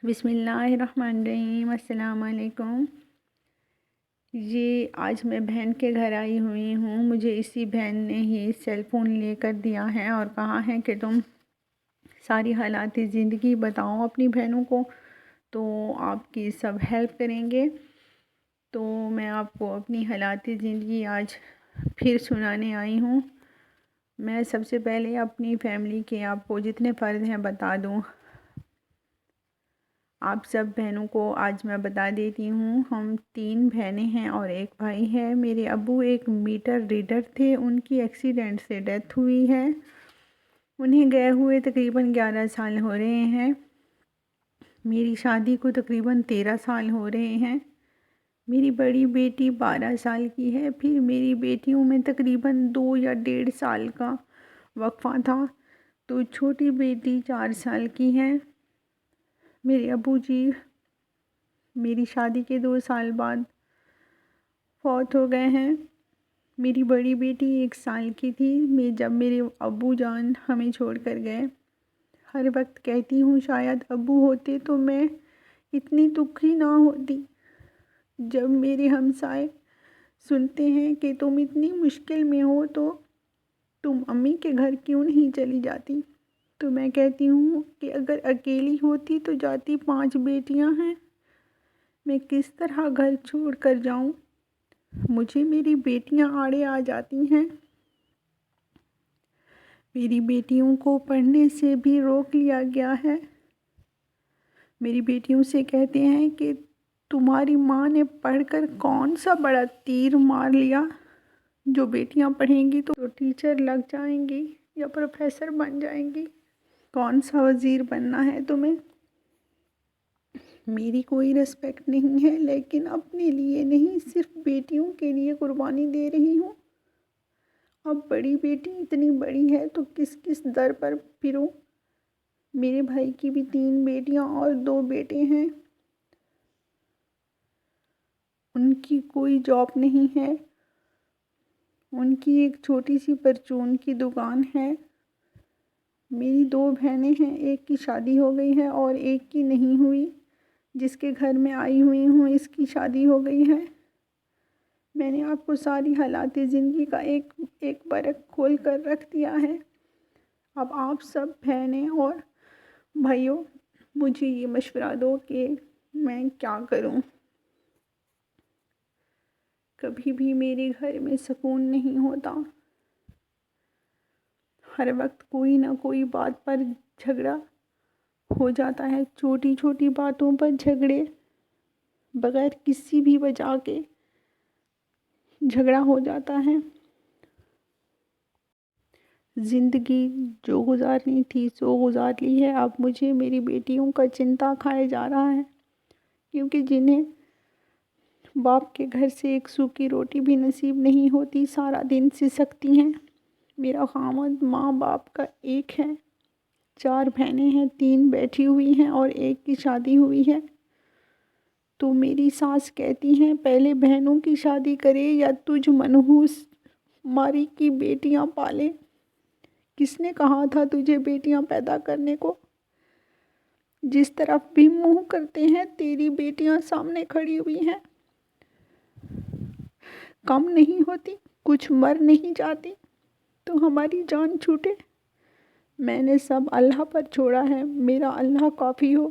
بسم اللہ الرحمن الرحیم۔ السلام علیکم۔ آج میں بہن کے گھر آئی ہوئی ہوں۔ مجھے اسی بہن نے ہی سیل فون لے کر دیا ہے اور کہا ہے کہ تم ساری حالات زندگی بتاؤ اپنی بہنوں کو، تو آپ کی سب ہیلپ کریں گے۔ تو میں آپ کو اپنی حالات زندگی آج پھر سنانے آئی ہوں۔ میں سب سے پہلے اپنی فیملی کے آپ کو جتنے فرد ہیں بتا دوں۔ آپ سب بہنوں کو آج میں بتا دیتی ہوں۔ ہم 3 بہنیں ہیں اور ایک بھائی ہے۔ میرے ابو ایک میٹر ریڈر تھے، ان کی ایکسیڈنٹ سے ڈیتھ ہوئی ہے۔ انہیں گئے ہوئے تقریباً 11 سال ہو رہے ہیں۔ میری شادی کو تقریباً 13 سال ہو رہے ہیں۔ میری بڑی بیٹی 12 سال کی ہے، پھر میری بیٹیوں میں تقریباً 2 یا 1.5 سال کا وقفہ تھا، تو چھوٹی بیٹی 4 سال کی ہے۔ میرے ابو جی میری شادی کے 2 سال بعد فوت ہو گئے ہیں۔ میری بڑی بیٹی 1 سال کی تھی جب میرے ابو جان ہمیں چھوڑ کر گئے۔ ہر وقت کہتی ہوں شاید ابو ہوتے تو میں اتنی دکھی نہ ہوتی۔ جب میرے ہمسائے سنتے ہیں کہ تم اتنی مشکل میں ہو تو تم امی کے گھر کیوں نہیں چلی جاتی، تو میں کہتی ہوں کہ اگر اکیلی ہوتی تو جاتی، 5 بیٹیاں ہیں، میں کس طرح گھر چھوڑ کر جاؤں۔ مجھے میری بیٹیاں آڑے آ جاتی ہیں۔ میری بیٹیوں کو پڑھنے سے بھی روک لیا گیا ہے۔ میری بیٹیوں سے کہتے ہیں کہ تمہاری ماں نے پڑھ کر کون سا بڑا تیر مار لیا، جو بیٹیاں پڑھیں گی تو ٹیچر لگ جائیں گی یا پروفیسر بن جائیں گی، کون سا وزیر بننا ہے تمہیں۔ میری کوئی رسپیکٹ نہیں ہے، لیکن اپنے لیے نہیں، صرف بیٹیوں کے لیے قربانی دے رہی ہوں۔ اب بڑی بیٹی اتنی بڑی ہے تو کس کس در پر پھروں۔ میرے بھائی کی بھی 3 بیٹیاں اور 2 بیٹے ہیں۔ ان کی کوئی جاب نہیں ہے۔ ان کی ایک چھوٹی سی پرچون کی دکان ہے۔ میری 2 بہنیں ہیں، ایک کی شادی ہو گئی ہے اور ایک کی نہیں ہوئی۔ جس کے گھر میں آئی ہوئی ہوں اس کی شادی ہو گئی ہے۔ میں نے آپ کو ساری حالات زندگی کا ایک برق کھول کر رکھ دیا ہے۔ اب آپ سب بہنیں اور بھائیوں مجھے یہ مشورہ دو کہ میں کیا کروں۔ کبھی بھی میرے گھر میں سکون نہیں ہوتا۔ ہر وقت کوئی نہ کوئی بات پر جھگڑا ہو جاتا ہے، چھوٹی چھوٹی باتوں پر جھگڑے، بغیر کسی بھی وجہ کے جھگڑا ہو جاتا ہے۔ زندگی جو گزارنی تھی سو گزار لی ہے۔ اب مجھے میری بیٹیوں کا چنتا کھائے جا رہا ہے، کیونکہ جنہیں باپ کے گھر سے ایک سوکھی روٹی بھی نصیب نہیں ہوتی، سارا دن سسکتی ہیں۔ میرا خاوند ماں باپ کا ایک ہے، 4 بہنیں ہیں، 3 بیٹھی ہوئی ہیں اور ایک کی شادی ہوئی ہے۔ تو میری ساس کہتی ہیں پہلے بہنوں کی شادی کرے یا تجھ منحوس ماری کی بیٹیاں پالے۔ کس نے کہا تھا تجھے بیٹیاں پیدا کرنے کو؟ جس طرف بھی منہ کرتے ہیں تیری بیٹیاں سامنے کھڑی ہوئی ہیں۔ کم نہیں ہوتی، کچھ مر نہیں جاتی تو ہماری جان چھوٹے۔ میں نے سب اللہ پر چھوڑا ہے، میرا اللہ کافی ہو۔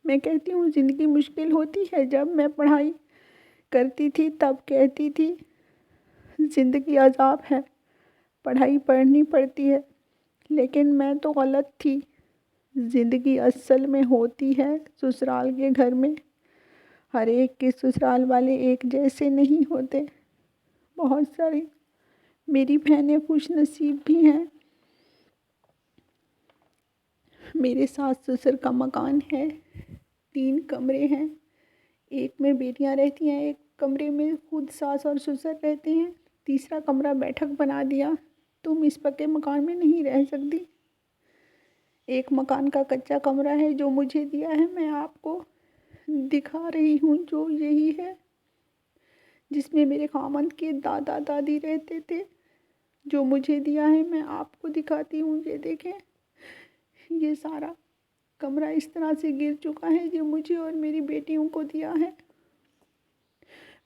میں کہتی ہوں زندگی مشکل ہوتی ہے۔ جب میں پڑھائی کرتی تھی تب کہتی تھی زندگی عذاب ہے، پڑھائی پڑھنی پڑتی ہے، لیکن میں تو غلط تھی۔ زندگی اصل میں ہوتی ہے سسرال کے گھر میں۔ ہر ایک کے سسرال والے ایک جیسے نہیں ہوتے۔ بہت ساری میری بہنیں خوش نصیب بھی ہیں۔ میرے ساس سسر کا مکان ہے، 3 کمرے ہیں، ایک میں بیٹیاں رہتی ہیں، ایک کمرے میں خود ساس اور سسر رہتے ہیں، تیسرا کمرہ بیٹھک بنا دیا۔ تم اس پکے مکان میں نہیں رہ سکتی۔ ایک مکان کا کچا کمرہ ہے جو مجھے دیا ہے، میں آپ کو دکھا رہی ہوں، جو یہی ہے، جس میں میرے خاوند کے دادا دادی رہتے تھے، جو مجھے دیا ہے، میں آپ کو دکھاتی ہوں۔ یہ دیکھیں، یہ سارا کمرہ اس طرح سے گر چکا ہے جو مجھے اور میری بیٹیوں کو دیا ہے۔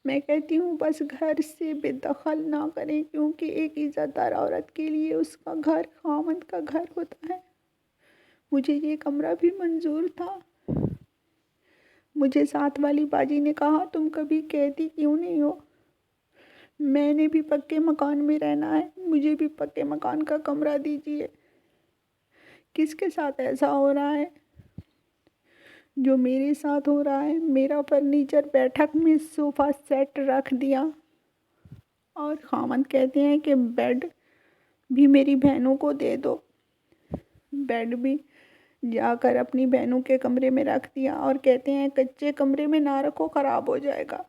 میں کہتی ہوں بس گھر سے بے دخل نہ کریں، کیونکہ ایک عزت دار عورت کے لیے اس کا گھر خاوند کا گھر ہوتا ہے۔ مجھے یہ کمرہ بھی منظور تھا۔ مجھے ساتھ والی باجی نے کہا تم کبھی کہتی کیوں نہیں ہو، میں نے بھی پکے مکان میں رہنا ہے، مجھے بھی پکے مکان کا کمرہ دیجیے۔ کس کے ساتھ ایسا ہو رہا ہے جو میرے ساتھ ہو رہا ہے؟ میرا فرنیچر بیٹھک میں صوفہ سیٹ رکھ دیا اور خاوند کہتے ہیں کہ بیڈ بھی میری بہنوں کو دے دو۔ بیڈ بھی جا کر اپنی بہنوں کے کمرے میں رکھ دیا اور کہتے ہیں کچے کمرے میں نہ رکھو، خراب ہو جائے گا،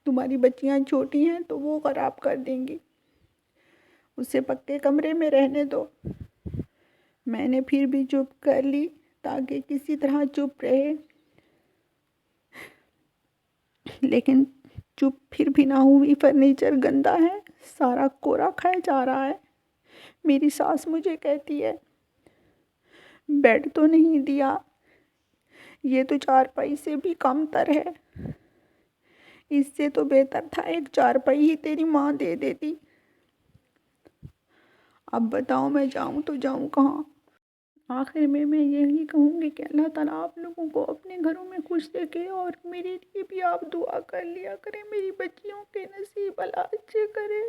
تمہاری بچیاں چھوٹی ہیں تو وہ خراب کر دیں گی، اسے پکے کمرے میں رہنے دو۔ میں نے پھر بھی چپ کر لی تاکہ کسی طرح چپ رہے، لیکن چپ پھر بھی نہ ہوئی۔ فرنیچر گندا ہے، سارا کوڑا کھائے جا رہا ہے۔ میری ساس مجھے کہتی ہے بیڈ تو نہیں دیا، یہ تو چارپائی سے بھی کم تر ہے، اس سے تو بہتر تھا ایک چارپائی ہی تیری ماں دے دیتی۔ اب بتاؤ میں جاؤں تو جاؤں کہاں؟ آخر میں یہی کہوں گی کہ اللہ تعالیٰ آپ لوگوں کو اپنے گھروں میں خوش رکھے، اور میرے لیے بھی آپ دعا کر لیا کریں، میری بچیوں کے نصیب اللہ اچھے کرے۔